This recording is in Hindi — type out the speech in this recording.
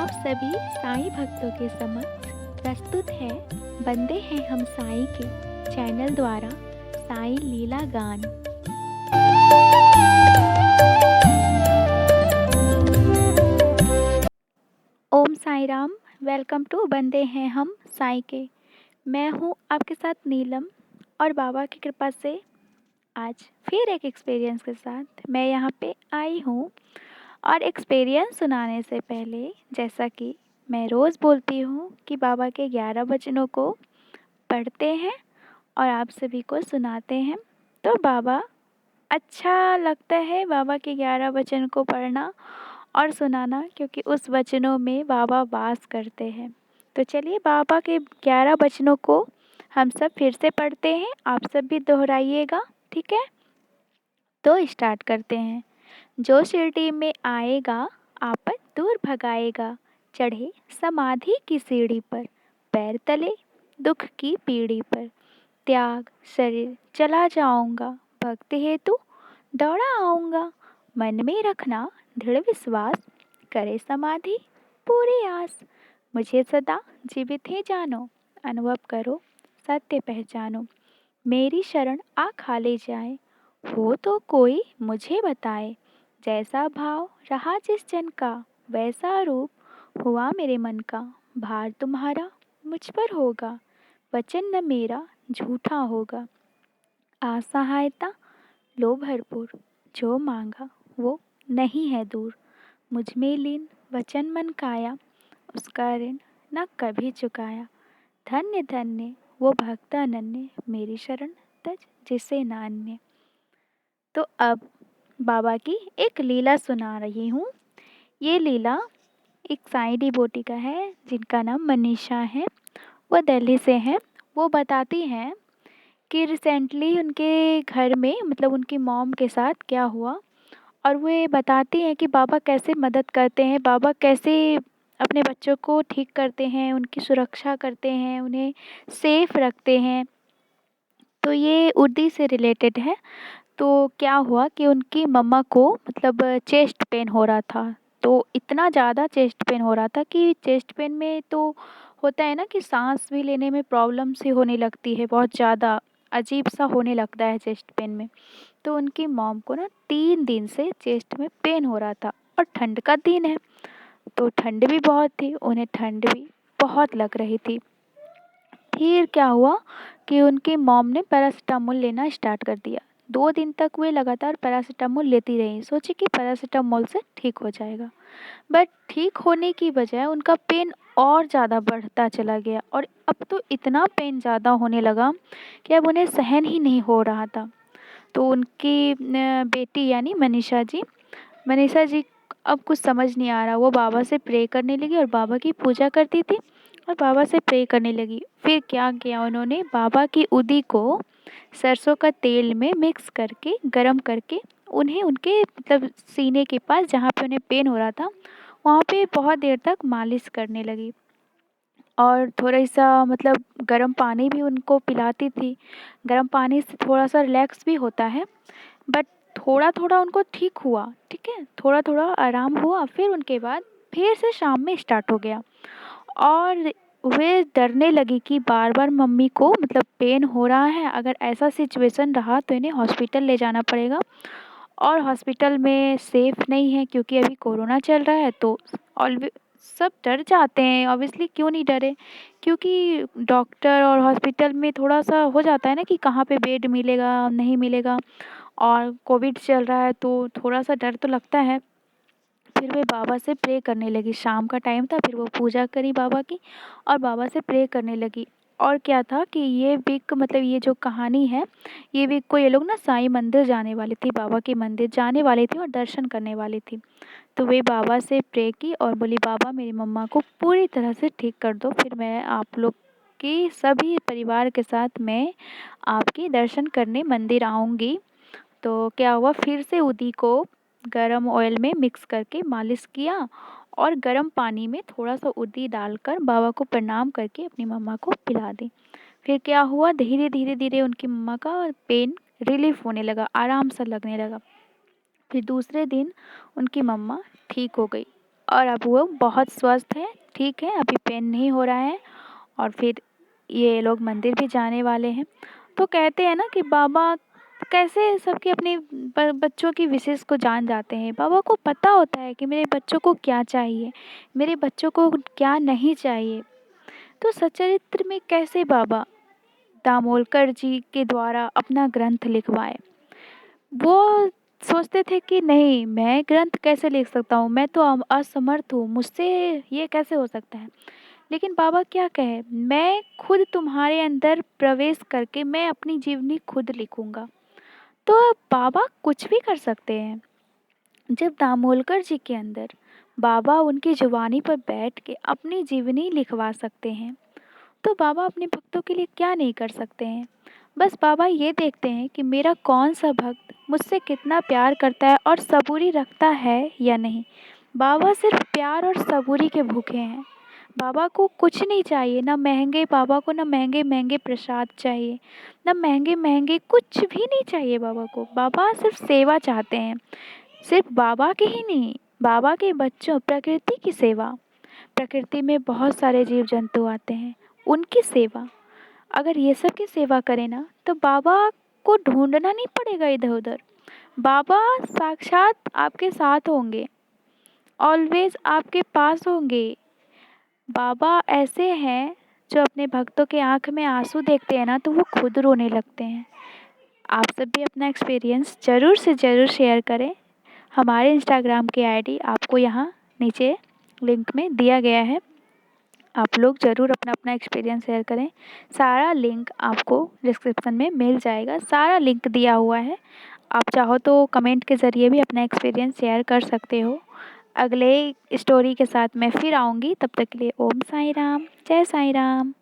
आप सभी साईं भक्तों के समक्ष प्रस्तुत है बंदे हैं हम साईं के चैनल द्वारा साईं लीला गान। ओम साईं राम। वेलकम टू बंदे हैं हम साईं के। मैं हूँ आपके साथ नीलम और बाबा की कृपा से आज फिर एक एक्सपीरियंस के साथ मैं यहाँ पे आई हूँ। और एक्सपीरियंस सुनाने से पहले जैसा कि मैं रोज़ बोलती हूँ कि बाबा के 11 वचनों को पढ़ते हैं और आप सभी को सुनाते हैं, तो बाबा अच्छा लगता है बाबा के 11 वचन को पढ़ना और सुनाना, क्योंकि उस वचनों में बाबा वास करते हैं। तो चलिए बाबा के 11 वचनों को हम सब फिर से पढ़ते हैं, आप सब भी दोहराइएगा, ठीक है? तो स्टार्ट करते हैं। जो शिरडी में आएगा आपत दूर भगाएगा, चढ़े समाधि की सीढ़ी पर, पैर तले दुख की पीढ़ी पर, त्याग शरीर चला जाऊंगा, भक्ति हेतु दौड़ा आऊंगा, मन में रखना दृढ़ विश्वास, करे समाधि पूरी आस, मुझे सदा जीवित ही जानो, अनुभव करो सत्य पहचानो, मेरी शरण आ खा ले जाए, हो तो कोई मुझे बताए, जैसा भाव रहा जिस जन का, वैसा रूप हुआ मेरे मन का, भार तुम्हारा मुझ पर होगा, वचन न मेरा झूठा होगा, असहायता लो भरपूर, जो मांगा वो नहीं है दूर, मुझ में लीन वचन मन काया, उसका ऋण न कभी चुकाया, धन्य धन्य वो भक्त अनन्य, मेरी शरण तज जिसे न अन्य। तो अब बाबा की एक लीला सुना रही हूँ। ये लीला एक साईं डिवोटी का है जिनका नाम मनीषा है, वो दिल्ली से हैं। वो बताती हैं कि रिसेंटली उनके घर में मतलब उनकी मॉम के साथ क्या हुआ, और वो ये बताती हैं कि बाबा कैसे मदद करते हैं, बाबा कैसे अपने बच्चों को ठीक करते हैं, उनकी सुरक्षा करते हैं, उन्हें सेफ रखते हैं। तो ये उर्दी से रिलेटेड है। तो क्या हुआ कि उनकी मम्मा को मतलब चेस्ट पेन हो रहा था। तो इतना ज़्यादा चेस्ट पेन हो रहा था कि चेस्ट पेन में तो होता है ना कि सांस भी लेने में प्रॉब्लम सी होने लगती है, बहुत ज़्यादा अजीब सा होने लगता है चेस्ट पेन में। तो उनकी मॉम को ना 3 दिन से चेस्ट में पेन हो रहा था, और ठंड का दिन है तो ठंड भी बहुत थी, उन्हें ठंड भी बहुत लग रही थी। फिर क्या हुआ कि उनकी मॉम ने पैरासीटामोल लेना स्टार्ट कर दिया। 2 दिन तक वे लगातार पैरासीटामोल लेती रहीं, सोची कि पैरासीटामोल से ठीक हो जाएगा। बट ठीक होने की बजाय उनका पेन और ज़्यादा बढ़ता चला गया, और अब तो इतना पेन ज़्यादा होने लगा कि अब उन्हें सहन ही नहीं हो रहा था। तो उनकी बेटी यानी मनीषा जी अब कुछ समझ नहीं आ रहा, वो बाबा से प्रे करने लगी और बाबा की पूजा करती थी और बाबा से प्रे करने लगी। फिर क्या किया उन्होंने, बाबा की उदी को सरसों का तेल में मिक्स करके गरम करके उन्हें उनके मतलब सीने के पास जहाँ पे उन्हें पेन हो रहा था वहाँ पे बहुत देर तक मालिश करने लगी, और थोड़ा सा मतलब गर्म पानी भी उनको पिलाती थी। गर्म पानी से थोड़ा सा रिलैक्स भी होता है, बट थोड़ा थोड़ा उनको ठीक हुआ, ठीक है, थोड़ा थोड़ा आराम हुआ। फिर उनके बाद फिर से शाम में स्टार्ट हो गया, और वे डरने लगी कि बार बार मम्मी को मतलब पेन हो रहा है, अगर ऐसा सिचुएशन रहा तो इन्हें हॉस्पिटल ले जाना पड़ेगा, और हॉस्पिटल में सेफ़ नहीं है क्योंकि अभी कोरोना चल रहा है। तो ऑलवे सब डर जाते हैं, ऑब्वियसली क्यों नहीं डरे, क्योंकि डॉक्टर और हॉस्पिटल में थोड़ा सा हो जाता है ना कि कहाँ पे बेड मिलेगा नहीं मिलेगा, और कोविड चल रहा है तो थोड़ा सा डर तो लगता है। फिर वे बाबा से प्रे करने लगी, शाम का टाइम था, फिर वो पूजा करी बाबा की और बाबा से प्रे करने लगी। और क्या था कि ये वीक मतलब ये जो कहानी है, ये वीक को ये लोग ना साईं मंदिर जाने वाली थी, बाबा के मंदिर जाने वाली थी और दर्शन करने वाली थी। तो वे बाबा से प्रे की और बोली बाबा मेरी मम्मा को पूरी तरह से ठीक कर दो, फिर मैं आप लोग की सभी परिवार के साथ मैं आपके दर्शन करने मंदिर आऊँगी। तो क्या हुआ, फिर से उदी को गरम ऑयल में मिक्स करके मालिश किया, और गर्म पानी में थोड़ा सा उदी डालकर बाबा को प्रणाम करके अपनी मम्मा को पिला दी। फिर क्या हुआ, धीरे धीरे धीरे उनकी मम्मा का पेन रिलीफ होने लगा, आराम सा लगने लगा। फिर दूसरे दिन उनकी मम्मा ठीक हो गई। और अब वो बहुत स्वस्थ है, ठीक है, अभी पेन नहीं हो रहा है। और फिर ये लोग मंदिर भी जाने वाले हैं। तो कहते हैं ना कि बाबा कैसे सबकी अपनी बच्चों की विशेष को जान जाते हैं। बाबा को पता होता है कि मेरे बच्चों को क्या चाहिए, मेरे बच्चों को क्या नहीं चाहिए। तो सच्चरित्र में कैसे बाबा दामोलकर जी के द्वारा अपना ग्रंथ लिखवाए। वो सोचते थे कि नहीं, मैं ग्रंथ कैसे लिख सकता हूँ, मैं तो असमर्थ हूँ, मुझसे ये कैसे हो सकता है। लेकिन बाबा क्या कहे, मैं खुद तुम्हारे अंदर प्रवेश करके मैं अपनी जीवनी खुद लिखूंगा। तो बाबा कुछ भी कर सकते हैं। जब दामोलकर जी के अंदर बाबा उनकी जुबानी पर बैठ के अपनी जीवनी लिखवा सकते हैं, तो बाबा अपने भक्तों के लिए क्या नहीं कर सकते हैं। बस बाबा ये देखते हैं कि मेरा कौन सा भक्त मुझसे कितना प्यार करता है और सबूरी रखता है या नहीं। बाबा सिर्फ प्यार और सबूरी के भूखे हैं। बाबा को कुछ नहीं चाहिए, ना महंगे, बाबा को ना महंगे महंगे प्रसाद चाहिए, ना महंगे महंगे कुछ भी नहीं चाहिए बाबा को। बाबा सिर्फ सेवा चाहते हैं। सिर्फ बाबा के ही नहीं, बाबा के बच्चों, प्रकृति की सेवा। प्रकृति में बहुत सारे जीव जंतु आते हैं, उनकी सेवा। अगर ये सब की सेवा करें ना, तो बाबा को ढूंढना नहीं पड़ेगा इधर उधर। बाबा साक्षात आपके साथ होंगे, ऑलवेज आपके पास होंगे। बाबा ऐसे हैं जो अपने भक्तों के आंख में आंसू देखते हैं ना, तो वो खुद रोने लगते हैं। आप सब भी अपना एक्सपीरियंस ज़रूर से ज़रूर शेयर करें। हमारे इंस्टाग्राम की आईडी आपको यहाँ नीचे लिंक में दिया गया है। आप लोग ज़रूर अपना अपना एक्सपीरियंस शेयर करें। सारा लिंक आपको डिस्क्रिप्शन में मिल जाएगा, सारा लिंक दिया हुआ है। आप चाहो तो कमेंट के ज़रिए भी अपना एक्सपीरियंस शेयर कर सकते हो। अगले स्टोरी के साथ मैं फिर आऊँगी, तब तक के लिए ओम साई राम, जय साई राम।